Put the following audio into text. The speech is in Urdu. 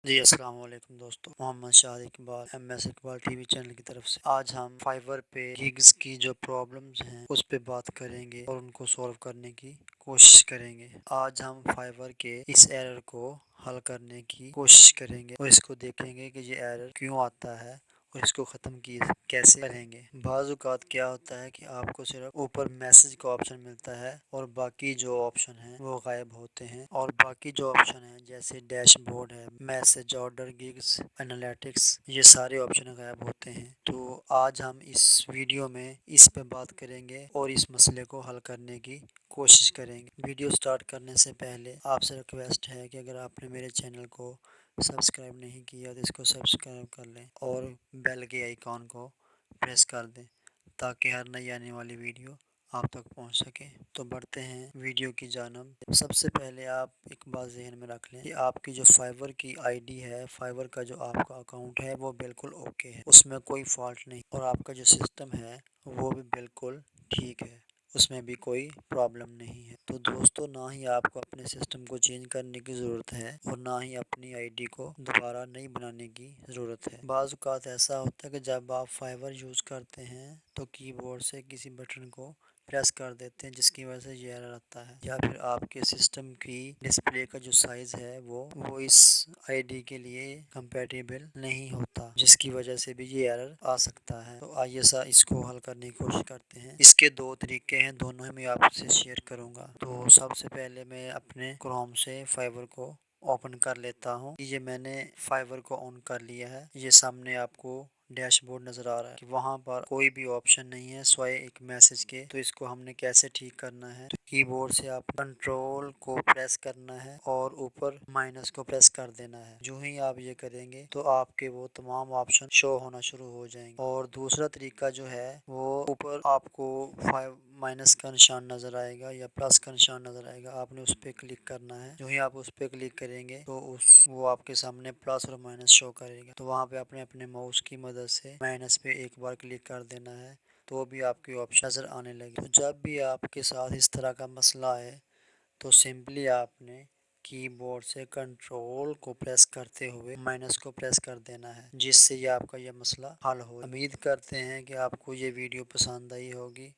جی السلام علیکم دوستو، Muhammad Shahid Iqbal M S Iqbal T V channel کی طرف سے آج ہم فائیور پہ گیگز کی جو پرابلمز ہیں اس پہ بات کریں گے اور ان کو سولو کرنے کی کوشش کریں گے۔ آج ہم فائیور کے اس ایرر کو حل کرنے کی کوشش کریں گے اور اس کو دیکھیں گے کہ یہ ایرر کیوں آتا ہے اور اس کو ختم کیسے کریں گے۔ بعض اوقات کیا ہوتا ہے کہ آپ کو صرف اوپر میسج کا آپشن ملتا ہے اور باقی جو آپشن ہیں وہ غائب ہوتے ہیں، اور باقی جو آپشن ہیں جیسے ڈیش بورڈ ہے، میسج، آرڈر، گیگز، انالیٹکس، یہ سارے آپشن غائب ہوتے ہیں۔ تو آج ہم اس ویڈیو میں اس پہ بات کریں گے اور اس مسئلے کو حل کرنے کی کوشش کریں گے۔ ویڈیو سٹارٹ کرنے سے پہلے آپ سے ریکویسٹ ہے کہ اگر آپ نے میرے چینل کو سبسکرائب نہیں کیا تو اس کو سبسکرائب کر لیں اور بیل کے آئیکن کو پریس کر دیں تاکہ ہر نئی آنے والی ویڈیو آپ تک پہنچ سکے۔ تو بڑھتے ہیں ویڈیو کی جانب۔ سب سے پہلے آپ ایک بات ذہن میں رکھ لیں کہ آپ کی جو فائیور کی آئی ڈی ہے، فائیور کا جو آپ کا اکاؤنٹ ہے وہ بالکل اوکے ہے، اس میں کوئی فالٹ نہیں، اور آپ کا جو سسٹم ہے وہ بھی بالکل ٹھیک ہے، اس میں بھی کوئی پرابلم نہیں ہے۔ تو دوستو، نہ ہی آپ کو اپنے سسٹم کو چینج کرنے کی ضرورت ہے اور نہ ہی اپنی آئی ڈی کو دوبارہ نہیں بنانے کی ضرورت ہے۔ بعض اوقات ایسا ہوتا ہے کہ جب آپ فائیور یوز کرتے ہیں تو کی بورڈ سے کسی بٹن کو پریس کر دیتے ہیں جس کی وجہ سے یہ ایرر آتا ہے، یا پھر آپ کے سسٹم کی ڈسپلے کا جو سائز ہے وہ اس آئی ڈی کے لیے کمپیٹیبل نہیں ہوتا، جس کی وجہ سے بھی یہ ایرر آ سکتا ہے۔ تو آئیے اس کو حل کرنے کی کوشش کرتے ہیں۔ اس کے دو طریقے ہیں، دونوں میں آپ سے شیئر کروں گا۔ تو سب سے پہلے میں اپنے کروم سے فائیور کو اوپن کر لیتا ہوں۔ یہ میں نے فائیور کو آن کر لیا ہے۔ یہ سامنے آپ کو ڈیش بورڈ نظر آ رہا ہے کہ وہاں پر کوئی بھی آپشن نہیں ہے سوائے ایک میسج کے۔ تو اس کو ہم نے کیسے ٹھیک کرنا ہے؟ تو کی بورڈ سے آپ کنٹرول کو پریس کرنا ہے اور اوپر مائنس کو پریس کر دینا ہے۔ جو ہی آپ یہ کریں گے تو آپ کے وہ تمام آپشن شو ہونا شروع ہو جائیں گے۔ اور دوسرا طریقہ جو ہے وہ اوپر آپ کو مائنس کا نشان نظر آئے گا یا پلس کا نشان نظر آئے گا، آپ نے اس پہ کلک کرنا ہے۔ جو ہی آپ اس پہ کلک کریں گے تو وہ آپ کے سامنے پلس اور مائنس شو کرے گا۔ تو وہاں پہ اپنے ماؤس کی مدد سے مائنس پہ ایک بار کلک کر دینا ہے تو بھی آپ کی آپشن نظر آنے لگے۔ تو جب بھی آپ کے ساتھ اس طرح کا مسئلہ ہے تو سمپلی آپ نے کی بورڈ سے کنٹرول کو پریس کرتے ہوئے مائنس کو پریس کر دینا ہے، جس سے یہ آپ کا یہ مسئلہ حل ہو۔ امید کرتے ہیں کہ آپ کو یہ ویڈیو پسند آئی ہوگی۔